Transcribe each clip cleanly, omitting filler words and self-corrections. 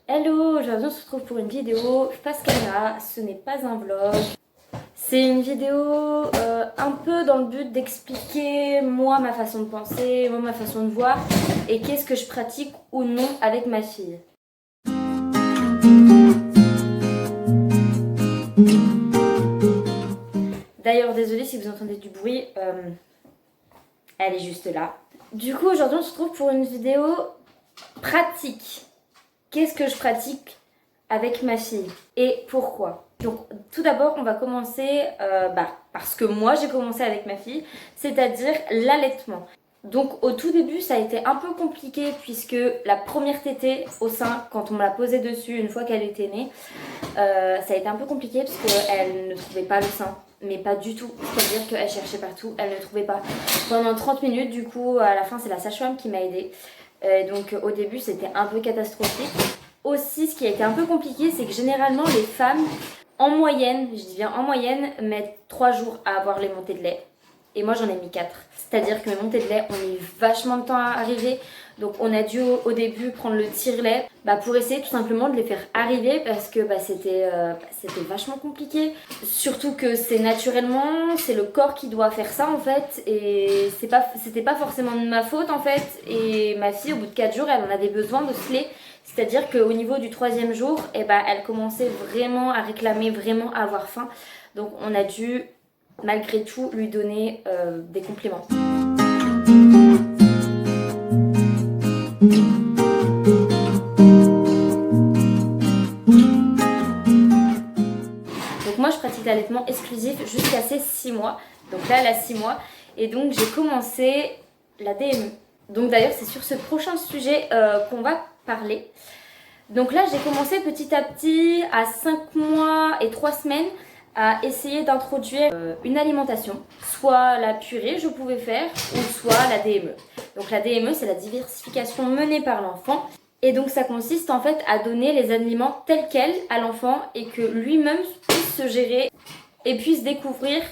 Hello, aujourd'hui on se retrouve pour une vidéo face caméra, ce n'est pas un vlog. C'est une vidéo un peu dans le but d'expliquer moi ma façon de penser, moi ma façon de voir et qu'est-ce que je pratique ou non avec ma fille. D'ailleurs désolée si vous entendez du bruit, elle est juste là. Du coup aujourd'hui on se retrouve pour une vidéo pratique. Qu'est-ce que je pratique avec ma fille et pourquoi? Donc tout d'abord on va commencer parce que moi j'ai commencé avec ma fille, c'est-à-dire l'allaitement. Donc au tout début ça a été un peu compliqué puisque la première tétée au sein, quand on me l'a posée dessus une fois qu'elle était née, ça a été un peu compliqué parce qu'elle ne trouvait pas le sein, mais pas du tout, c'est-à-dire qu'elle cherchait partout, elle ne trouvait pas. Pendant 30 minutes du coup à la fin c'est la sage-femme qui m'a aidée. Donc au début c'était un peu catastrophique. Aussi ce qui a été un peu compliqué c'est que généralement les femmes en moyenne, je dis bien en moyenne, mettent 3 jours à avoir les montées de lait. Et moi j'en ai mis 4. C'est-à-dire que mes montées de lait ont mis vachement de temps à arriver. Donc on a dû au début prendre le tire-lait pour essayer tout simplement de les faire arriver parce que c'était vachement compliqué. Surtout que c'est naturellement, c'est le corps qui doit faire ça en fait. Et c'était pas forcément de ma faute en fait. Et ma fille au bout de 4 jours elle en avait besoin de ce lait. C'est-à-dire qu'au niveau du 3e jour, elle commençait vraiment à réclamer, vraiment à avoir faim. Donc on a dû malgré tout lui donner des compléments. Donc moi je pratique l'allaitement exclusif jusqu'à ses 6 mois. Donc là elle a 6 mois et donc j'ai commencé la DME. Donc d'ailleurs c'est sur ce prochain sujet qu'on va parler. Donc là j'ai commencé petit à petit à 5 mois et 3 semaines à essayer d'introduire une alimentation. Soit la purée je pouvais faire ou soit la DME. Donc la DME c'est la diversification menée par l'enfant. Et donc ça consiste en fait à donner les aliments tels quels à l'enfant et que lui-même puisse se gérer et puisse découvrir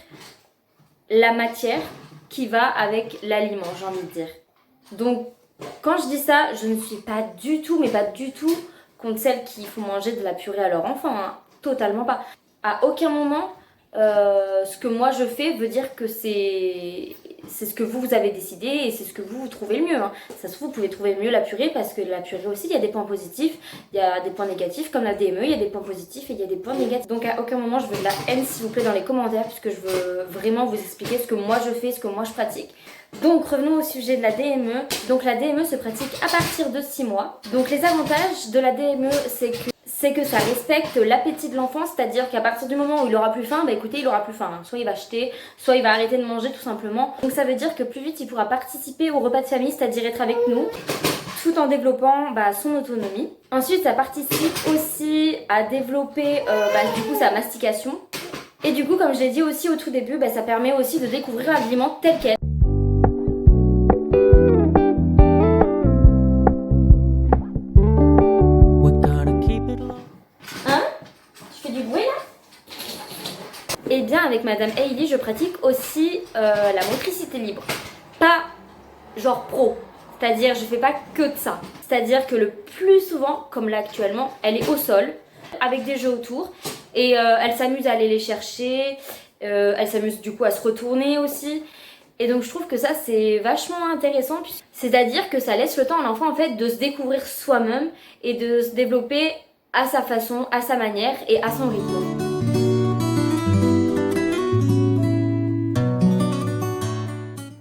la matière qui va avec l'aliment, j'ai envie de dire. Donc quand je dis ça, je ne suis pas du tout, mais pas du tout contre celles qui font manger de la purée à leur enfant, hein. Totalement pas. À aucun moment, ce que moi je fais veut dire que c'est ce que vous avez décidé et c'est ce que vous trouvez le mieux, hein. Ça se trouve, vous pouvez trouver mieux la purée parce que la purée aussi, il y a des points positifs, il y a des points négatifs, comme la DME, il y a des points positifs et il y a des points négatifs. Donc à aucun moment je veux de la haine s'il vous plaît dans les commentaires puisque je veux vraiment vous expliquer ce que moi je fais, ce que moi je pratique. Donc revenons au sujet de la DME. Donc la DME se pratique à partir de 6 mois. Donc les avantages de la DME c'est que ça respecte l'appétit de l'enfant, c'est-à-dire qu'à partir du moment où il aura plus faim, écoutez, il aura plus faim, hein. Soit il va jeter, soit il va arrêter de manger tout simplement. Donc ça veut dire que plus vite il pourra participer au repas de famille, c'est-à-dire être avec nous, tout en développant son autonomie. Ensuite ça participe aussi à développer du coup sa mastication. Et du coup comme je l'ai dit aussi au tout début, ça permet aussi de découvrir l'aliment tel quel. Et bien avec Madame Hailey, je pratique aussi la motricité libre. Pas genre pro, c'est-à-dire je fais pas que de ça. C'est-à-dire que le plus souvent, comme là actuellement, elle est au sol, avec des jeux autour. Et elle s'amuse à aller les chercher, elle s'amuse du coup à se retourner aussi. Et donc je trouve que ça c'est vachement intéressant. C'est-à-dire que ça laisse le temps à l'enfant en fait de se découvrir soi-même et de se développer à sa façon, à sa manière et à son rythme.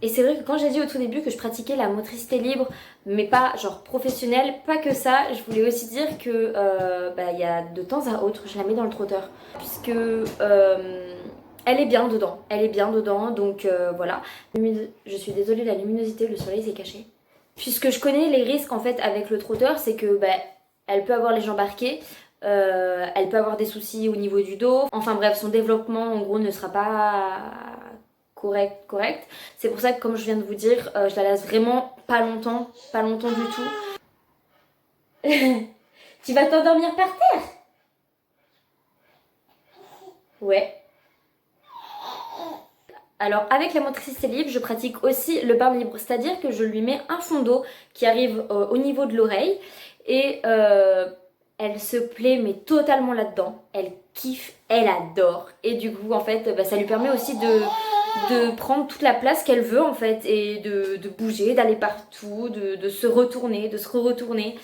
Et c'est vrai que quand j'ai dit au tout début que je pratiquais la motricité libre, mais pas genre professionnelle, pas que ça, je voulais aussi dire que il y a de temps à autre, je la mets dans le trotteur. Puisque elle est bien dedans, donc voilà. Je suis désolée, la luminosité, le soleil s'est caché. Puisque je connais les risques en fait avec le trotteur, c'est que elle peut avoir les jambes arquées, elle peut avoir des soucis au niveau du dos. Enfin bref, son développement en gros ne sera pas correct. C'est pour ça que comme je viens de vous dire, je la laisse vraiment pas longtemps du tout. Tu vas t'endormir par terre? Ouais. Alors avec la motricité libre, je pratique aussi le bain libre, c'est-à-dire que je lui mets un fond d'eau qui arrive au niveau de l'oreille et elle se plaît mais totalement là-dedans, elle kiffe, elle adore et du coup en fait ça lui permet aussi de prendre toute la place qu'elle veut en fait et de bouger, d'aller partout, de se retourner, de se re-retourner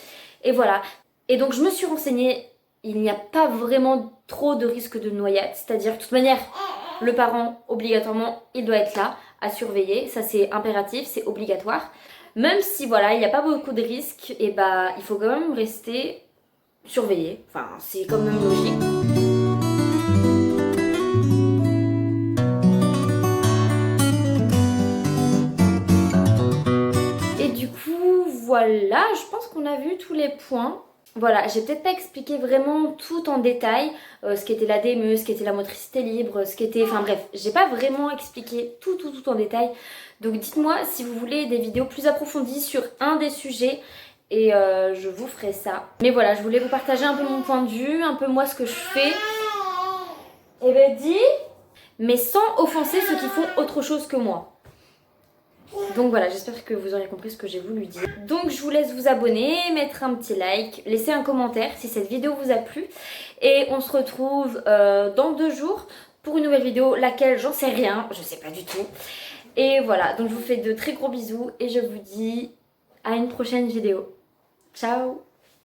et voilà. Et donc je me suis renseignée, il n'y a pas vraiment trop de risque de noyade, c'est-à-dire de toute manière le parent obligatoirement il doit être là à surveiller, ça c'est impératif, c'est obligatoire. Même si voilà il n'y a pas beaucoup de risques, et il faut quand même rester surveillé, enfin c'est quand même logique. Et du coup voilà, je pense qu'on a vu tous les points. Voilà, j'ai peut-être pas expliqué vraiment tout en détail, ce qu'était la DME, ce qu'était la motricité libre, ce qu'était... Enfin bref, j'ai pas vraiment expliqué tout en détail. Donc dites-moi si vous voulez des vidéos plus approfondies sur un des sujets et je vous ferai ça. Mais voilà, je voulais vous partager un peu mon point de vue, un peu moi ce que je fais. Et ben dis, mais sans offenser ceux qui font autre chose que moi. Donc voilà, j'espère que vous aurez compris ce que j'ai voulu dire. Donc je vous laisse vous abonner, mettre un petit like, laisser un commentaire si cette vidéo vous a plu. Et on se retrouve dans 2 jours pour une nouvelle vidéo, laquelle j'en sais rien, je sais pas du tout. Et voilà, donc je vous fais de très gros bisous et je vous dis à une prochaine vidéo. Ciao!